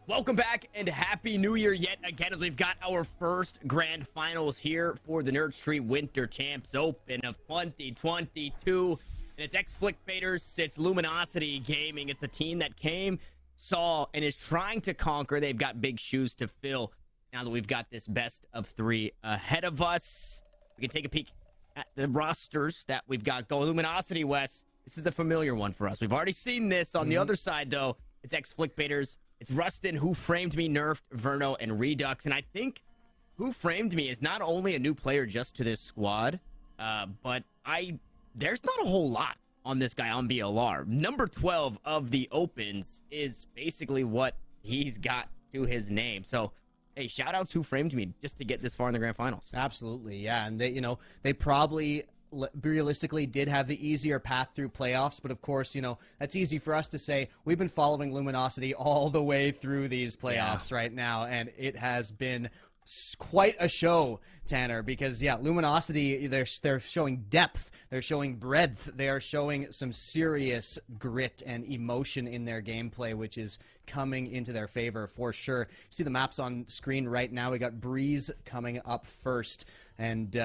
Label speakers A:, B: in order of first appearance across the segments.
A: Welcome back and happy new year yet again, as we've got our first grand finals here for the Nerd Street Winter Champs Open of 2022. And it's ex-Flickbaiters, it's Luminosity Gaming. It's a team that came, saw, and is trying to conquer. They've got big shoes to fill now that we've got this best of three ahead of us. We can take a peek at the rosters that we've got going. Luminosity, Wes, this is a familiar one for us. We've already seen this. On the other side, though, it's ex-Flickbaiters. It's Rustin, Who Framed Me, Nerfed, Verno, and Redux. And I think Who Framed Me is not only a new player just to this squad, but there's not a whole lot on this guy on VLR. Number 12 of the Opens is basically what he's got to his name. So, hey, shout outs Who Framed Me just to get this far in the grand finals.
B: Absolutely, yeah. And they probably realistically did have the easier path through playoffs, but of course, that's easy for us to say. We've been following Luminosity all the way through these playoffs right now, and it has been quite a show, Tanner, because Luminosity, they're showing depth, they're showing breadth, they are showing some serious grit and emotion in their gameplay, which is coming into their favor for sure. You see the maps on screen right now. We got Breeze coming up first, and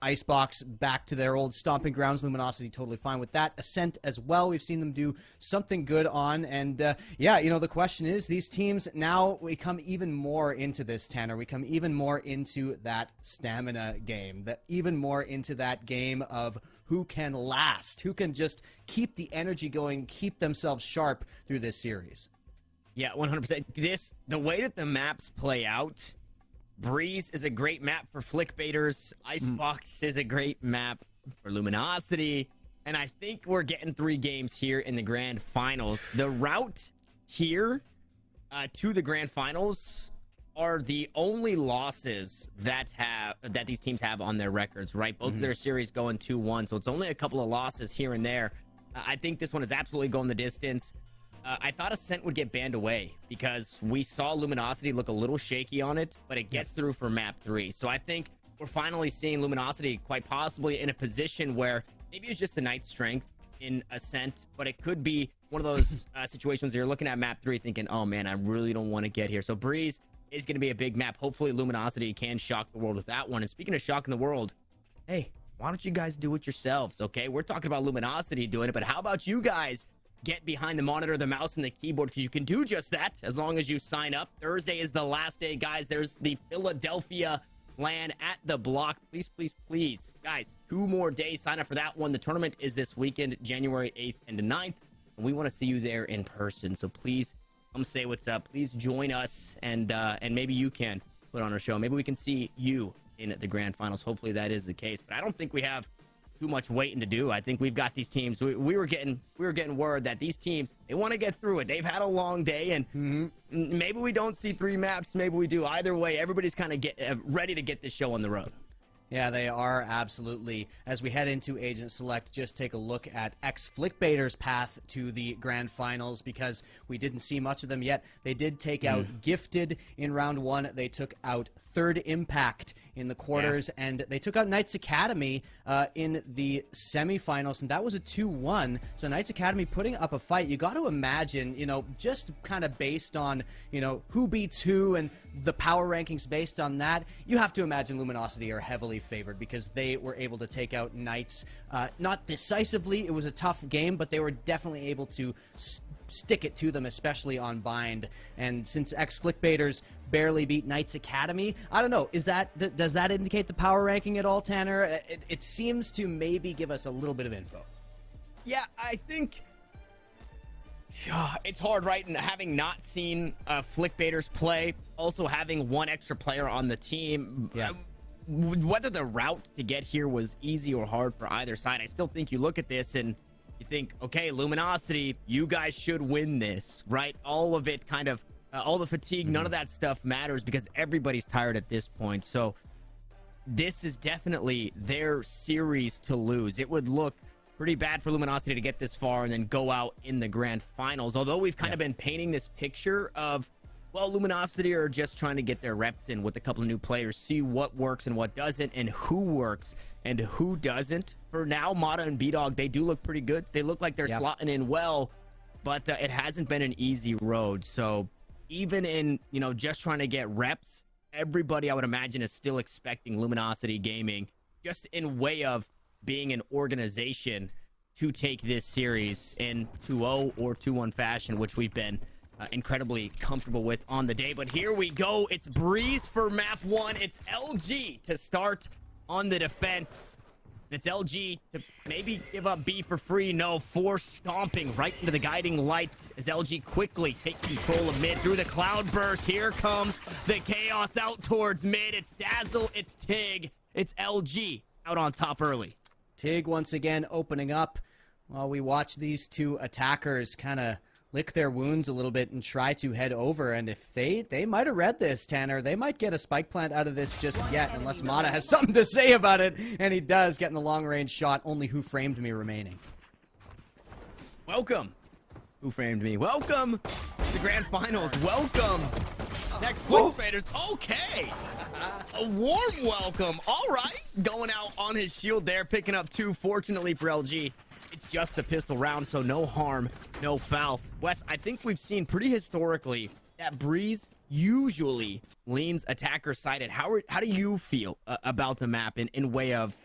B: Icebox back to their old stomping grounds. Luminosity totally fine with that. Ascent as well. We've seen them do something good on. And the question is, these teams, now we come even more into this, Tanner. We come even more into that stamina game, even more into that game of who can last, who can just keep the energy going, keep themselves sharp through this series.
A: Yeah, 100%. The way that the maps play out, Breeze is a great map for Flickbaiters. Icebox is a great map for Luminosity. And I think we're getting 3 games here in the grand finals. The route here to the grand finals are the only losses that these teams have on their records, right? Both of their series going 2-1, so it's only a couple of losses here and there. I think this one is absolutely going the distance. I thought Ascent would get banned away because we saw Luminosity look a little shaky on it, but it gets through for map 3. So I think we're finally seeing Luminosity quite possibly in a position where maybe it's just the Knight's strength in Ascent, but it could be one of those situations where you're looking at map 3 thinking, oh man, I really don't want to get here. So Breeze is going to be a big map. Hopefully Luminosity can shock the world with that one. And speaking of shocking the world, hey, why don't you guys do it yourselves, okay? We're talking about Luminosity doing it, but how about you guys get behind the monitor, the mouse, and the keyboard, because you can do just that as long as you sign up. Thursday is the last day, guys. There's the Philadelphia LAN at the block. Please, please, please, guys, 2 more days. Sign up for that one. The tournament is this weekend, January 8th and 9th, and we want to see you there in person. So please come say what's up. Please join us, and maybe you can put on a show. Maybe we can see you in the grand finals. Hopefully that is the case, but I don't think we have too much waiting to do. I think we've got these teams. We were getting word that these teams, they want to get through it. They've had a long day, and maybe we don't see 3 maps. Maybe we do. Either way, everybody's kind of ready to get this show on the road.
B: Yeah, they are, absolutely. As we head into Agent Select, just take a look at ex-Flickbaiters' path to the grand finals, because we didn't see much of them yet. They did take out Gifted in round 1. They took out Third Impact in the quarters, and they took out Knights Academy in the semifinals, and that was a 2-1. So Knights Academy putting up a fight. You got to imagine, just kind of based on, who beats who and the power rankings based on that, you have to imagine Luminosity are heavily favored, because they were able to take out Knights, not decisively. It was a tough game, but they were definitely able to stick it to them, especially on bind. And since ex-Flickbaiters barely beat Knights Academy, I don't know, does that indicate the power ranking at all, Tanner? It seems to maybe give us a little bit of info.
A: Yeah, I think it's hard, right? And having not seen Flickbaiters play, also having 1 extra player on the team, whether the route to get here was easy or hard for either side, I still think you look at this and you think, okay, Luminosity, you guys should win this, right? All of it kind of, all the fatigue, none of that stuff matters because everybody's tired at this point. So this is definitely their series to lose. It would look pretty bad for Luminosity to get this far and then go out in the grand finals. Although we've kind of been painting this picture of, well, Luminosity are just trying to get their reps in with a couple of new players, see what works and what doesn't, and who works and who doesn't. For now, Mata and B-Dog, they do look pretty good. They look like they're slotting in well, but it hasn't been an easy road. So even in, just trying to get reps, everybody I would imagine is still expecting Luminosity Gaming, just in way of being an organization, to take this series in 2-0 or 2-1 fashion, which we've been incredibly comfortable with on the day. But here we go. It's Breeze for map 1. It's LG to start on the defense. It's LG to maybe give up B for free. No, force stomping right into the guiding light as LG quickly take control of mid through the cloud burst. Here comes the chaos out towards mid. It's Dazzle, it's Tig, it's LG out on top early.
B: Tig once again opening up while we watch these two attackers kind of lick their wounds a little bit and try to head over. And if they might have read this, Tanner, they might get a spike plant out of this just yet, unless Mata has something to say about it. And he does, getting the long range shot. Only Who Framed Me remaining.
A: Welcome, Who Framed Me. Welcome to the grand finals. Welcome, ex-Flickbaiters. Okay, a warm welcome. All right, going out on his shield there, picking up 2. Fortunately for LG, it's just the pistol round, so no harm, no foul. Wes, I think we've seen pretty historically that Breeze usually leans attacker-sided. How do you feel about the map in way of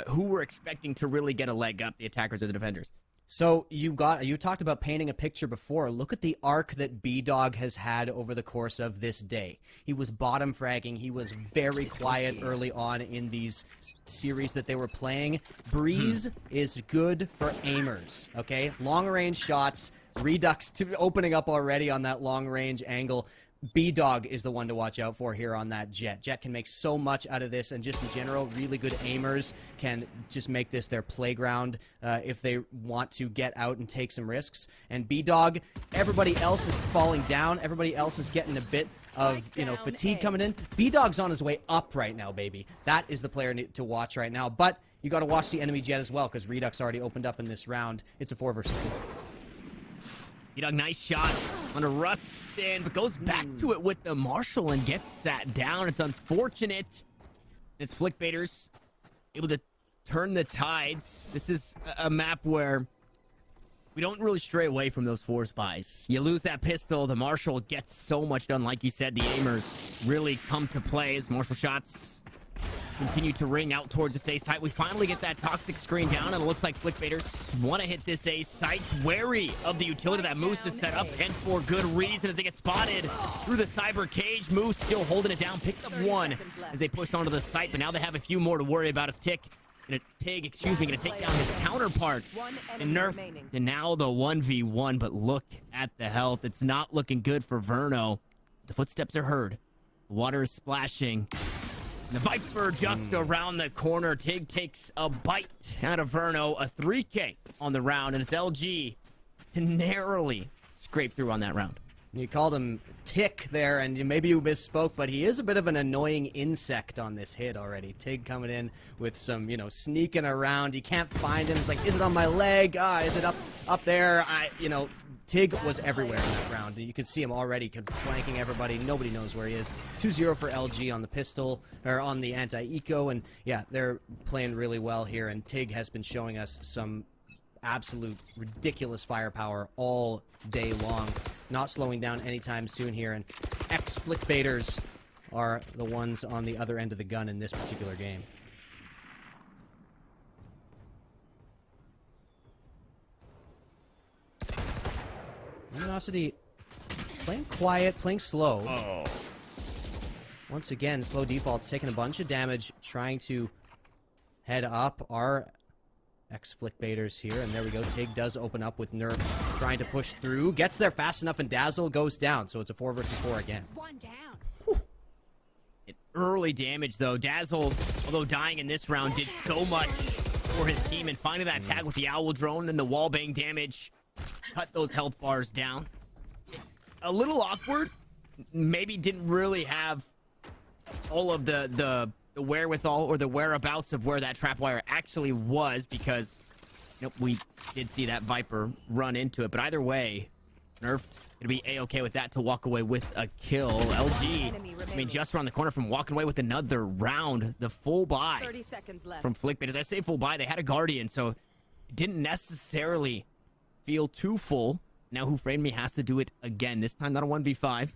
A: who we're expecting to really get a leg up, the attackers or the defenders?
B: So you talked about painting a picture before. Look at the arc that B-Dog has had over the course of this day. He was bottom fragging. He was very quiet early on in these series that they were playing. Breeze is good for aimers, okay? Long range shots, Redux to opening up already on that long range angle. B-Dog is the one to watch out for here on that Jet. Jet can make so much out of this, and just in general, really good aimers can just make this their playground if they want to get out and take some risks. And B-Dog, everybody else is falling down. Everybody else is getting a bit of, fatigue coming in. B-Dog's on his way up right now, baby. That is the player to watch right now. But you got to watch the enemy Jet as well, because Redux already opened up in this round. It's a 4 versus 4.
A: B-Dog, nice shot on a Rustin, but goes back to it with the Marshall and gets sat down. It's unfortunate. It's Flickbaiters able to turn the tides. This is a map where we don't really stray away from those force buys. You lose that pistol, the Marshall gets so much done. Like you said, the aimers really come to play as Marshall shots continue to ring out towards this A site. We finally get that toxic screen down, and it looks like Flickbaiters want to hit this A site. Wary of the utility that Moose is set up, and for good reason, as they get spotted through the cyber cage. Moose still holding it down, picked up 1 as they pushed onto the site, but now they have a few more to worry about as Tig, gonna take down his counterpart and Nerf, and now the 1v1, but look at the health. It's not looking good for Verno. The footsteps are heard. The water is splashing. The Viper just around the corner. Tig takes a bite out of Verno. A 3K on the round, and it's LG to narrowly scrape through on that round.
B: You called him Tick there, and maybe you misspoke, but he is a bit of an annoying insect on this hit already. Tig coming in with some, sneaking around. You can't find him. It's like, is it on my leg? Is it up there? Tig was everywhere in that round. You could see him already flanking everybody. Nobody knows where he is. 2-0 for LG on the pistol, or on the anti-eco, and yeah, they're playing really well here, and Tig has been showing us some absolute ridiculous firepower all day long. Not slowing down anytime soon here, and ex-Flickbaiters are the ones on the other end of the gun in this particular game. Luminosity playing quiet, playing slow.
A: Oh.
B: Once again, slow defaults, taking a bunch of damage, trying to head up. Our ex-Flickbaiters here, and there we go. Tig does open up with Nerf, trying to push through. Gets there fast enough, and Dazzle goes down, so it's a 4 versus 4 again.
C: One down.
A: Whew. Early damage, though. Dazzle, although dying in this round, did so much for his team, and finding that tag with the Owl Drone and the wallbang damage cut those health bars down. A little awkward. Maybe didn't really have all of the wherewithal or the whereabouts of where that trapwire actually was, because we did see that Viper run into it. But either way, Nerfed gonna be A-okay with that to walk away with a kill. LG, just around the corner from walking away with another round. The full buy
C: 30 seconds left
A: from Flickbaiters. I say full buy, they had a Guardian, so it didn't necessarily feel too full. Now Who Framed Me has to do it again. This time not a 1v5,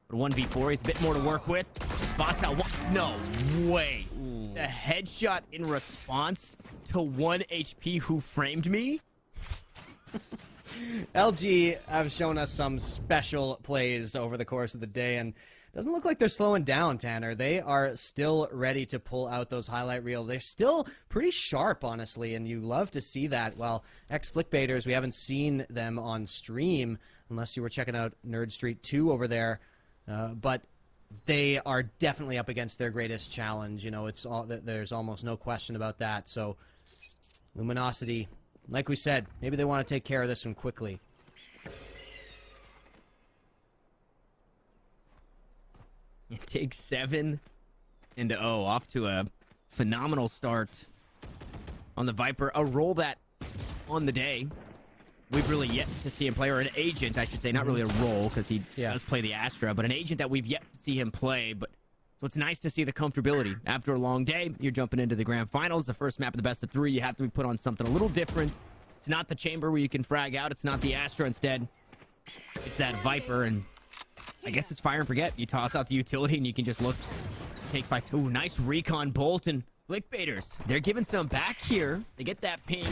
A: But 1v4, he's a bit more to work with. Spots out one. No way. The headshot in response to 1 HP who framed me.
B: LG have shown us some special plays over the course of the day, and doesn't look like they're slowing down, Tanner. They are still ready to pull out those highlight reels. They're still pretty sharp, honestly, and you love to see that. Well, ex-Flickbaiters, we haven't seen them on stream, unless you were checking out Nerd Street 2 over there. But they are definitely up against their greatest challenge. You know, there's almost no question about that. So, Luminosity, like we said, maybe they want to take care of this one quickly.
A: It takes 7-0, off to a phenomenal start on the Viper. A role that, on the day, we've really yet to see him play, or an agent, I should say, not really a role, because he does play the Astra, but an agent that we've yet to see him play. But so it's nice to see the comfortability. After a long day, you're jumping into the grand finals, the first map of the best of 3. You have to be put on something a little different. It's not the chamber where you can frag out. It's not the Astra. Instead, it's that Viper, and I guess it's fire and forget. You toss out the utility, and you can just look, take fights. Ooh, nice recon bolt, and Flickbaiters, they're giving some back here. They get that ping.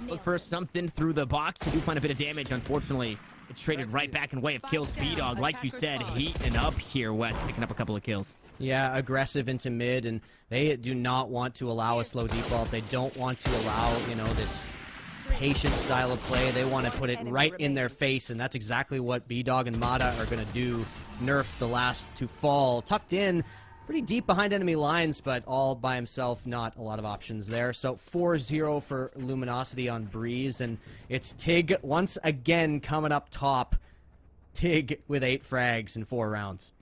A: Look for something through the box. They do find a bit of damage. Unfortunately, it's traded right back in way of kills. B-Dog, like you said, heating up here, West, picking up a couple of kills.
B: Yeah, aggressive into mid, and they do not want to allow a slow default. They don't want to allow, you know, this patient style of play. They want to put it right in their face, and that's exactly what B-Dog and Mata are going to do. Nerf the last to fall. Tucked in pretty deep behind enemy lines, but all by himself, not a lot of options there. So 4-0 for Luminosity on Breeze, and it's Tig once again coming up top. Tig with 8 frags in 4 rounds.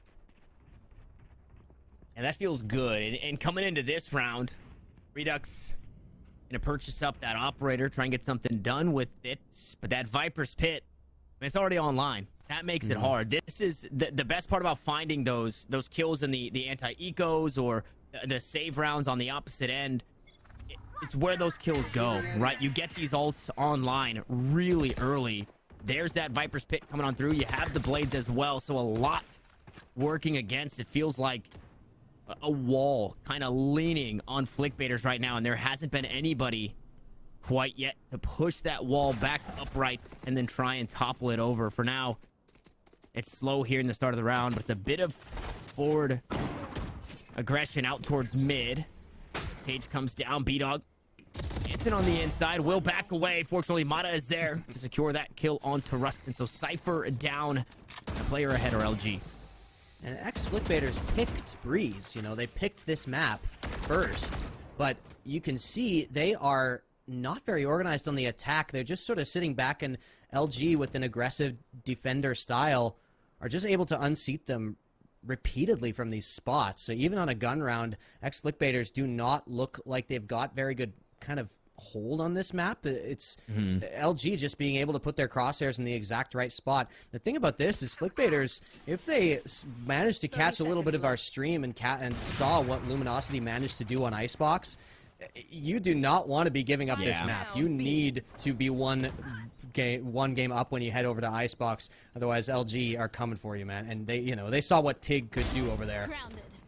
A: And that feels good. And coming into this round, Redux going to purchase up that operator, try and get something done with it. But that Viper's Pit, I mean, it's already online. That makes it hard. This is the best part about finding those kills in the anti-ecos or the save rounds on the opposite end. It's where those kills go, right? You get these ults online really early. There's that Viper's Pit coming on through. You have the blades as well, so a lot working against. It feels like a wall kind of leaning on Flickbaiters right now, and there hasn't been anybody quite yet to push that wall back upright and then try and topple it over. For now, it's slow here in the start of the round, but it's a bit of forward aggression out towards mid. Cage comes down. B-Dog Jansen on the inside will back away. Fortunately, Mata is there to secure that kill onto Rustin. So Cypher down, a player ahead or LG.
B: And ex-Flickbaiters picked Breeze. You know, they picked this map first. But you can see they are not very organized on the attack. They're just sort of sitting back, and LG with an aggressive defender style are just able to unseat them repeatedly from these spots. So even on a gun round, ex-Flickbaiters do not look like they've got very good kind of hold on this map. It's LG just being able to put their crosshairs in the exact right spot. The thing about this is Flickbaiters, if they managed to catch a little bit of our stream and saw what Luminosity managed to do on Icebox, you do not want to be giving up this map. You need to be one game up when you head over to Icebox. Otherwise, LG are coming for you, man. And they saw what Tig could do over there.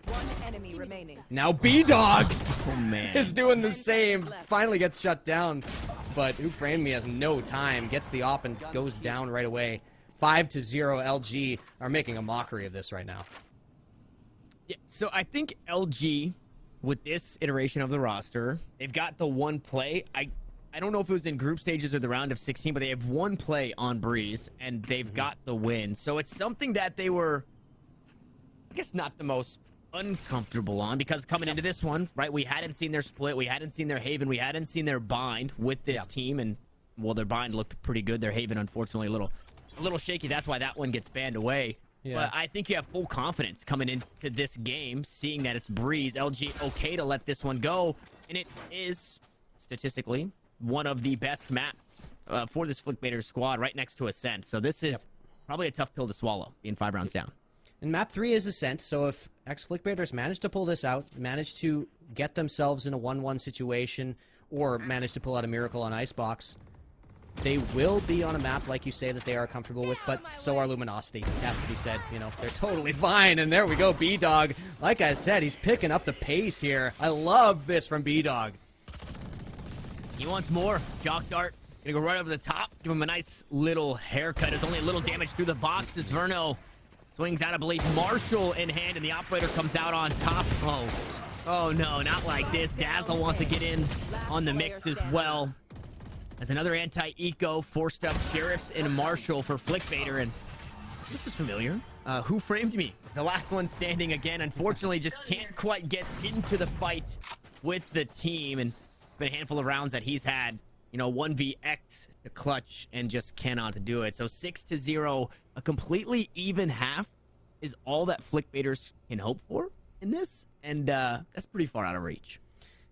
C: One enemy remaining.
B: Now B-Dog
A: man.
B: is doing the same. Finally gets shut down. But Who Framed Me has no time. Gets the op and goes down right away. 5-0 LG are making a mockery of this right now.
A: Yeah, so I think LG, with this iteration of the roster, they've got the one play. I don't know if it was in group stages or the round of 16, but they have one play on Breeze, and they've got the win. So it's something that they were, I guess, not the most uncomfortable on, because coming into this one, right, we hadn't seen their split, we hadn't seen their Haven, we hadn't seen their bind with this team, and, well, their bind looked pretty good. Their Haven, unfortunately, a little shaky. That's why that one gets banned away. But I think you have full confidence coming into this game, seeing that it's Breeze. LG okay to let this one go, and it is, statistically, one of the best maps for this Flickbaiters squad, right next to Ascent. So this is probably a tough pill to swallow, being 5 rounds down.
B: And map 3 is Ascent, so if ex-Flickbaiters manage to pull this out, manage to get themselves in a 1-1 situation, or manage to pull out a miracle on Icebox, They will be on a map, like you say, that they are comfortable with, but so are Luminosity. It has to be said. You know, they're totally fine. And there we go, B-Dog. Like I said, he's picking up the pace here. I love this from B-Dog.
A: He wants more. Jock Dart gonna go right over the top. Give him a nice little haircut. There's only a little damage through the box as Verno swings out, I believe, Marshall in hand, and the operator comes out on top. Oh no, not like this. Dazzle wants to get in on the mix as well. As another anti-eco forced up Sheriffs and Marshall for Flickbaiter, and this is familiar. Who framed me? The last one standing again. Unfortunately, just can't quite get into the fight with the team, and been a handful of rounds that he's had, you know, 1vx to clutch and just cannot do it. So 6-0, a completely even half is all that Flickbaiters can hope for in this, and that's pretty far out of reach.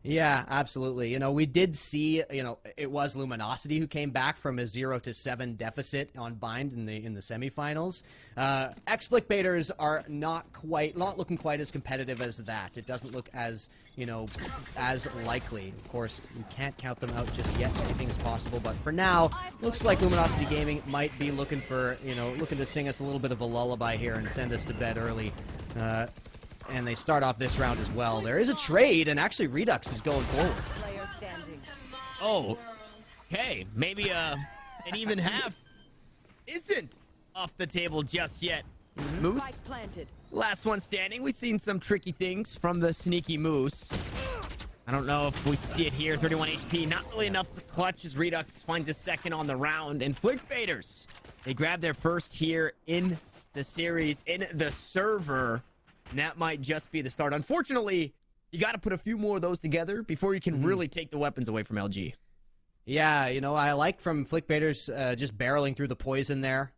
B: Yeah, absolutely. You know, we did see, you know, it was Luminosity who came back from a 0-7 deficit on Bind in the semifinals. Ex-Flickbaiters are not looking quite as competitive as that. It doesn't look as, you know, as likely. Of course, we can't count them out just yet. Anything's possible, but for now, looks like Luminosity Gaming might be looking for, you know, looking to sing us a little bit of a lullaby here and send us to bed early. And they start off this round as well. There is a trade, and actually Redux is going forward.
A: Oh, okay. Maybe an even half isn't off the table just yet. Moose, last one standing. We've seen some tricky things from the sneaky Moose. I don't know if we see it here. 31 HP, not really enough to clutch as Redux finds a second on the round. And Flickbaiters, they grab their first here in the series, in the server. And that might just be the start. Unfortunately, you got to put a few more of those together before you can really take the weapons away from LG.
B: Yeah, you know, I like from Flickbaiters just barreling through the poison there,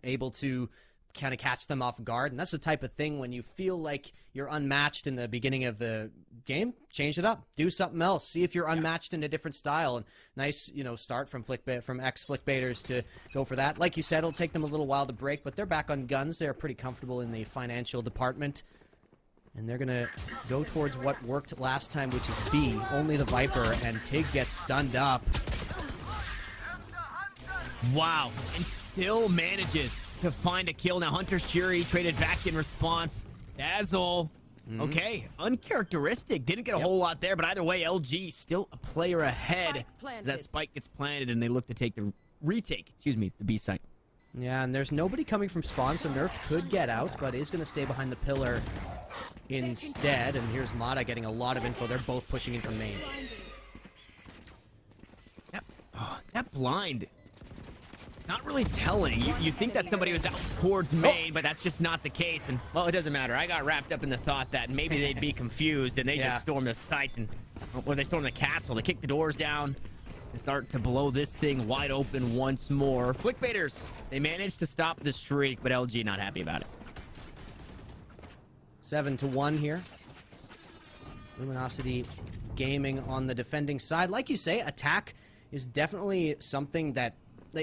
B: able to kind of catch them off guard. And that's the type of thing when you feel like you're unmatched in the beginning of the game, change it up. Do something else. See if you're unmatched in a different style. And nice, you know, start from ex-Flickbaiters to go for that. Like you said, it'll take them a little while to break, but they're back on guns. They're pretty comfortable in the financial department. And they're going to go towards what worked last time, which is B. Only the Viper, and Tig gets stunned up.
A: Wow. And still manages to find a kill. Now Hunter Shuri traded back in response. Dazzle. Okay. Uncharacteristic. Didn't get a whole lot there, but either way, LG still a player ahead. As that spike gets planted, and they look to take the the B site.
B: Yeah, and there's nobody coming from spawn, so Nerf could get out, but is going to stay behind the pillar instead. And here's Mata getting a lot of info. They're both pushing in from main.
A: That blind, not really telling. You think that somebody was out towards main, but that's just not the case. And, well, it doesn't matter. I got wrapped up in the thought that maybe they'd be confused, and they just stormed the site, or they stormed the castle. They kick the doors down and start to blow this thing wide open once more. Flickbaiters, they managed to stop the streak, but LG not happy about it. 7-1
B: here. Luminosity Gaming on the defending side. Like you say, attack is definitely something that,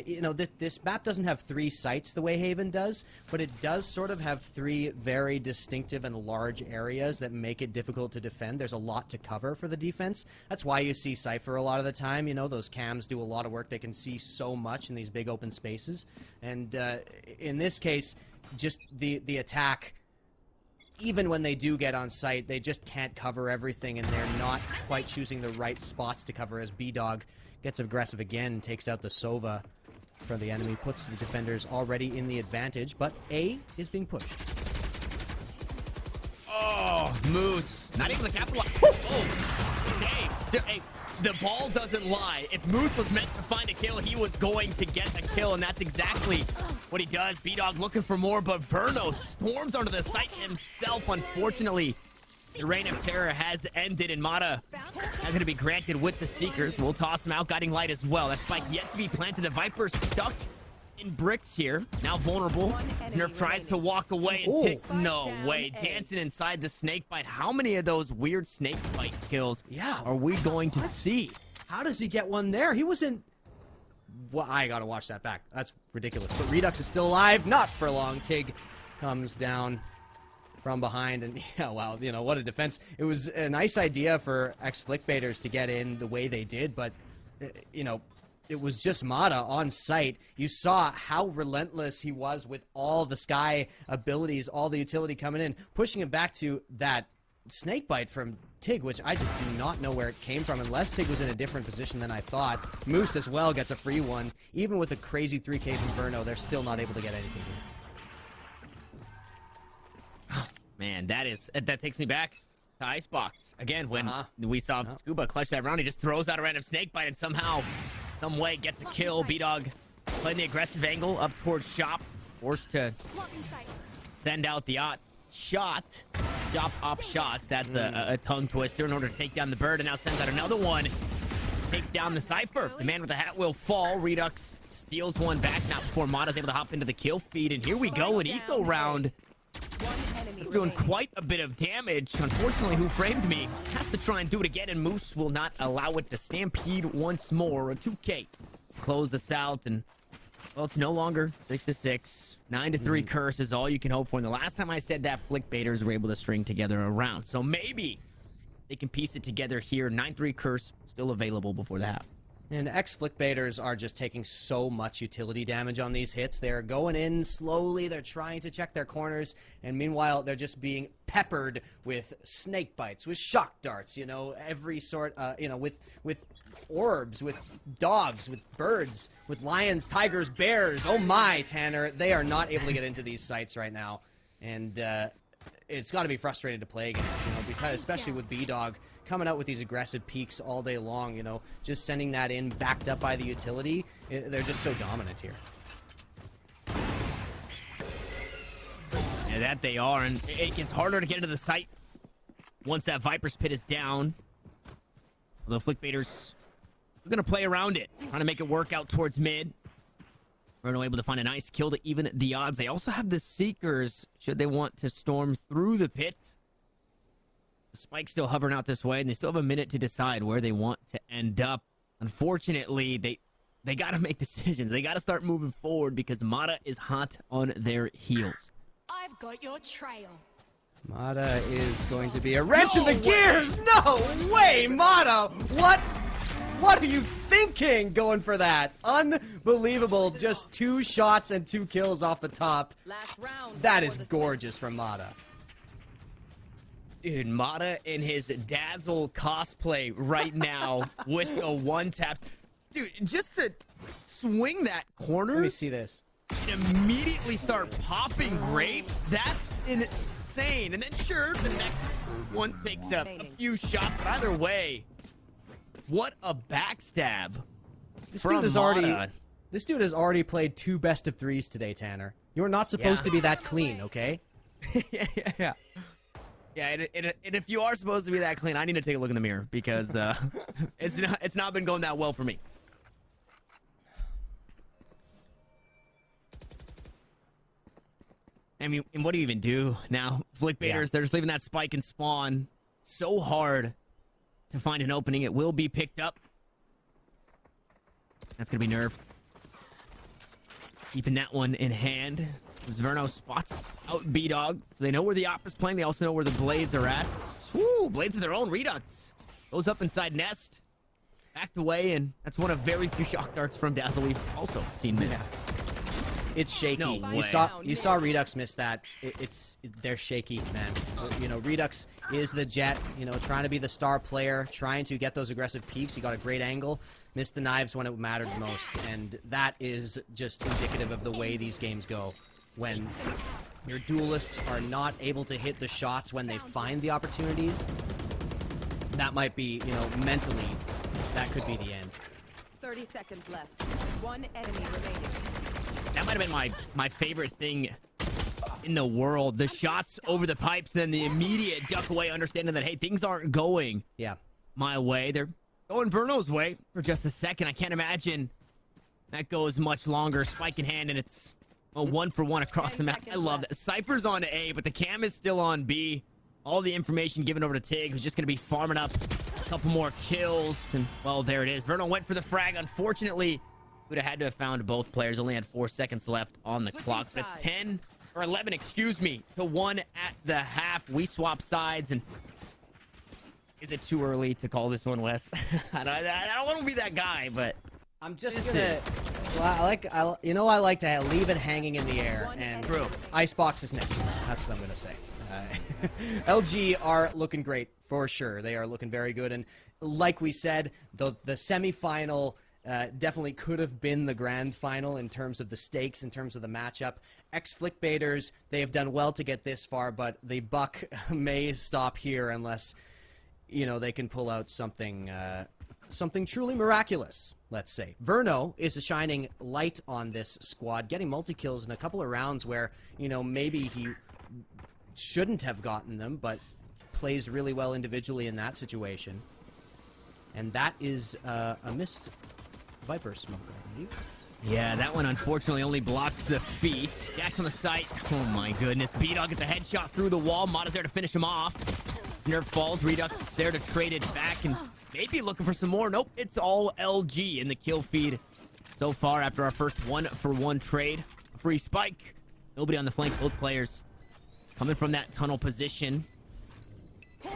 B: you know, this map doesn't have 3 sites the way Haven does, but it does sort of have 3 very distinctive and large areas that make it difficult to defend. There's a lot to cover for the defense. That's why you see Cypher a lot of the time. You know, those cams do a lot of work. They can see so much in these big open spaces. And in this case, just the attack, even when they do get on site, they just can't cover everything, and they're not quite choosing the right spots to cover as B-Dog gets aggressive again, takes out the Sova for the enemy, puts the defenders already in the advantage, but A is being pushed.
A: Oh, Moose. Not able to capitalize. Oh, okay. Still, hey, the ball doesn't lie. If Moose was meant to find a kill, he was going to get a kill, and that's exactly what he does. B-Dog looking for more, but Verno storms onto the site himself. Unfortunately, the reign of terror has ended, and Mata not going to be granted with the Seekers. We'll toss him out, guiding light as well. That spike yet to be planted. The Viper stuck in bricks here. Now vulnerable. Nerf tries to walk away and no way. Dancing inside the snake bite. How many of those weird snake bite kills are we going to see?
B: How does he get one there? He wasn't... Well, I gotta watch that back. That's ridiculous. But Redux is still alive. Not for long. Tig comes down from behind, and yeah, wow, you know, what a defense. It was a nice idea for ex-Flickbaiters to get in the way they did, but, you know, it was just Mata on site. You saw how relentless he was with all the Sky abilities, all the utility coming in, pushing him back to that snake bite from Tig, which I just do not know where it came from, unless Tig was in a different position than I thought. Moose as well gets a free one. Even with a crazy 3K from Verno, they're still not able to get anything here.
A: Man, that takes me back to Icebox. Again, when we saw Scuba clutch that round, he just throws out a random snake bite and somehow, some way gets a kill. B-Dog playing the aggressive angle up towards Shop, forced to send out the shot. Shop op shots. That's a tongue twister in order to take down the bird, and now sends out another one. Takes down the Cypher. The man with the hat will fall. Redux steals one back, not before Mata's able to hop into the kill feed, and here we go, an eco round. It's doing quite a bit of damage. Unfortunately, Who Framed Me has to try and do it again, and Moose will not allow it to stampede once more. A 2K. Close this out, and well, it's no longer 6-6. 9-3 curse is all you can hope for. And the last time I said that, Flickbaiters were able to string together a round. So maybe they can piece it together here. 9-3 curse still available before the half.
B: And ex-Flickbaiters are just taking so much utility damage on these hits. They're going in slowly. They're trying to check their corners. And meanwhile, they're just being peppered with snake bites, with shock darts, you know, every sort, you know, with orbs, with dogs, with birds, with lions, tigers, bears. Oh my, Tanner. They are not able to get into these sites right now. And it's got to be frustrating to play against, you know, because especially with B-Dog coming out with these aggressive peaks all day long, you know, just sending that in backed up by the utility. They're just so dominant here.
A: Yeah, that they are, and it gets harder to get into the site once that Viper's Pit is down. Although Flickbaiters are going to play around it, trying to make it work out towards mid. Bruno able to find a nice kill to even the odds. They also have the Seekers, should they want to storm through the pit. The Spike's still hovering out this way, and they still have a minute to decide where they want to end up. Unfortunately, they got to make decisions. They got to start moving forward because Mata is hot on their heels.
D: I've got your trail.
B: Mata is going to be a wrench in the gears. No way, Mata! What are you thinking going for that? Unbelievable. Just 2 shots and 2 kills off the top.
C: Last round.
B: That is gorgeous from Mata.
A: Dude, Mata in his Dazzle cosplay right now with the one-taps. Dude, just to swing that corner.
B: Let me see this.
A: And immediately start popping grapes. That's insane. And then sure, the next one takes up a few shots. But either way, what a backstab.
B: This dude has already played 2 best of 3s today, Tanner. You're not supposed to be that clean, okay?
A: Yeah. Yeah, and if you are supposed to be that clean, I need to take a look in the mirror because it's not been going that well for me. I mean, and what do you even do now? Flickbaiters, they're just leaving that spike and spawn so hard to find an opening. It will be picked up. That's going to be Nerve. Keeping that one in hand. Zverno spots out B-Dog. So they know where the op is playing. They also know where the Blades are at. Woo, Blades of their own. Redux goes up inside Nest. Backed away, and that's one of very few shock darts from Dazzle we've also seen miss.
B: Yeah. It's shaky.
A: No
B: You saw Redux miss that. They're shaky, man. You know, Redux is the jet, you know, trying to be the star player, trying to get those aggressive peaks. He got a great angle, missed the knives when it mattered most, and that is just indicative of the way these games go. When your duelists are not able to hit the shots when they find the opportunities, that might be, you know, mentally, that could be the end.
C: 30 seconds left. 1 enemy remaining.
A: That might have been my favorite thing in the world. The shots over the pipes, and then the immediate duck away, understanding that, hey, things aren't going my way. They're going Verno's way for just a second. I can't imagine that goes much longer. Spike in hand, and it's a 1-for-1 across the map. I love that. Cypher's on A, but the cam is still on B. All the information given over to Tig, who's just going to be farming up a couple more kills. And, well, there it is. Verno went for the frag. Unfortunately, would have had to have found both players. Only had 4 seconds left on the clock. But it's 10, or 11, excuse me, to 1 at the half. We swap sides, and is it too early to call this one, Wes? I don't want to be that guy, but
B: I'm just
A: This
B: gonna. Well, I like to leave it hanging in the air,
C: One
B: and
C: enemy.
B: Icebox is next. That's what I'm gonna say. LG are looking great for sure. They are looking very good, and like we said, the semifinal definitely could have been the grand final in terms of the stakes, in terms of the matchup. Ex-Flickbaiters, they have done well to get this far, but the buck may stop here unless they can pull out something truly miraculous, let's say. Verno is a shining light on this squad, getting multi-kills in a couple of rounds where, maybe he shouldn't have gotten them, but plays really well individually in that situation. And that is a missed Viper smoke, I believe.
A: Yeah, that one unfortunately only blocks the feet. Dash on the site. Oh my goodness. B-Dog gets a headshot through the wall. Mata's there to finish him off. Nerf falls. Redux there to trade it back and maybe looking for some more. Nope, it's all LG in the kill feed so far after our first 1-for-1 trade. A free spike. Nobody on the flank. Both players coming from that tunnel position.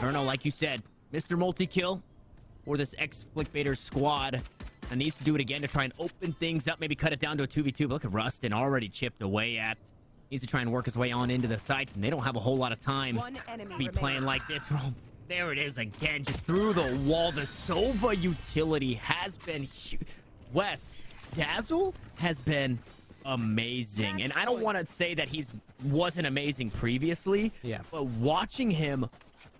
A: Verno, like you said, Mr. Multi-kill for this ex-Flickbaiters squad. And needs to do it again to try and open things up, maybe cut it down to a 2v2. But look at Rustin already chipped away at. Needs to try and work his way on into the site, and they don't have a whole lot of time
C: One enemy
A: to be
C: remaining.
A: playing like this. Oh, there it is again, just through the wall. The Sova utility has been huge. Wes, Dazzle has been amazing. And I don't want to say that he wasn't amazing previously,
B: Yeah.
A: but watching him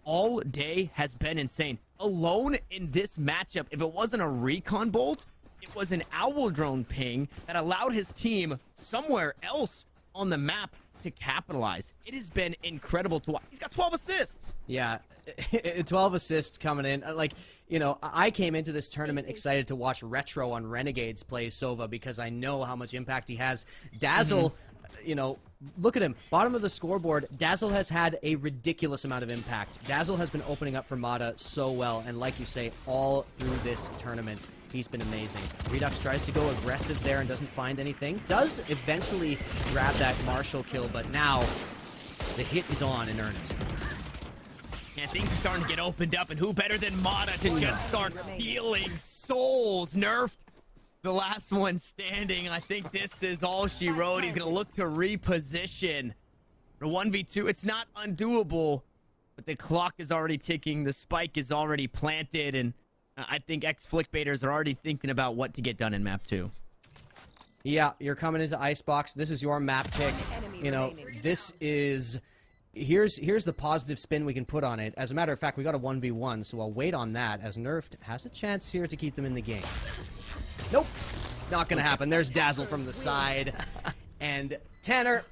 A: all day has been insane. Alone in this matchup, if it wasn't a recon bolt, it was an owl drone ping that allowed his team somewhere else on the map to capitalize. It has been incredible to watch. He's got 12 assists.
B: Yeah, 12 assists coming in. I came into this tournament excited to watch Retro on Renegades play Sova because I know how much impact he has. Dazzle, look at him. Bottom of the scoreboard, Dazzle has had a ridiculous amount of impact. Dazzle has been opening up for Mata so well, and like you say, all through this tournament, he's been amazing. Redux tries to go aggressive there and doesn't find anything. Does eventually grab that Marshall kill, but now the hit is on in earnest.
A: And things are starting to get opened up, and who better than Mata to just start stealing souls? Nerfed the last one standing. I think this is all she wrote. He's going to look to reposition. For 1v2, it's not undoable, but the clock is already ticking. The spike is already planted, and I think ex-Flickbaiters are already thinking about what to get done in map 2.
B: Yeah, you're coming into Icebox. This is your map pick. This is... Here's the positive spin we can put on it. As a matter of fact, we got a 1v1, so I'll wait on that, as Nerfed has a chance here to keep them in the game. Nope, not gonna happen. There's Dazzle from the side. And Tanner,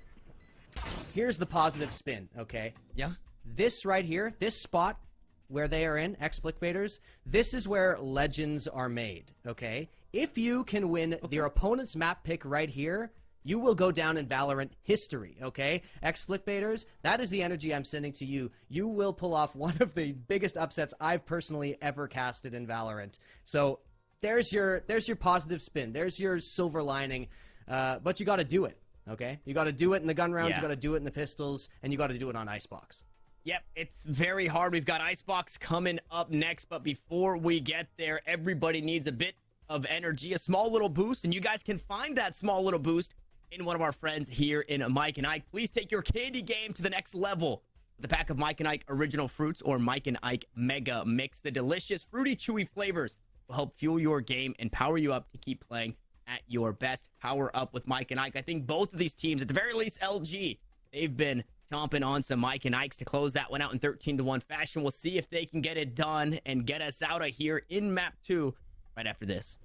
B: here's the positive spin, okay?
A: Yeah.
B: This right here, this spot where they are in, ex-Flickbaiters, this is where legends are made, okay? If you can win your opponent's map pick right here, you will go down in Valorant history, okay? Ex-Flickbaiters, that is the energy I'm sending to you. You will pull off one of the biggest upsets I've personally ever casted in Valorant. So there's your positive spin. There's your silver lining. But you got to do it, okay? You got to do it in the gun rounds.
A: Yeah.
B: You got to do it in the pistols, and you got to do it on Icebox.
A: Yep, it's very hard. We've got Icebox coming up next, but before we get there, everybody needs a bit of energy, a small little boost, and you guys can find that small little boost in one of our friends here in Mike and Ike. Please take your candy game to the next level with a pack of Mike and Ike Original Fruits or Mike and Ike Mega Mix. The delicious, fruity, chewy flavors will help fuel your game and power you up to keep playing at your best. Power up with Mike and Ike. I think both of these teams, at the very least LG, they've been chomping on some Mike and Ikes to close that one out in 13-1 fashion. We'll see if they can get it done and get us out of here in map 2 right after this.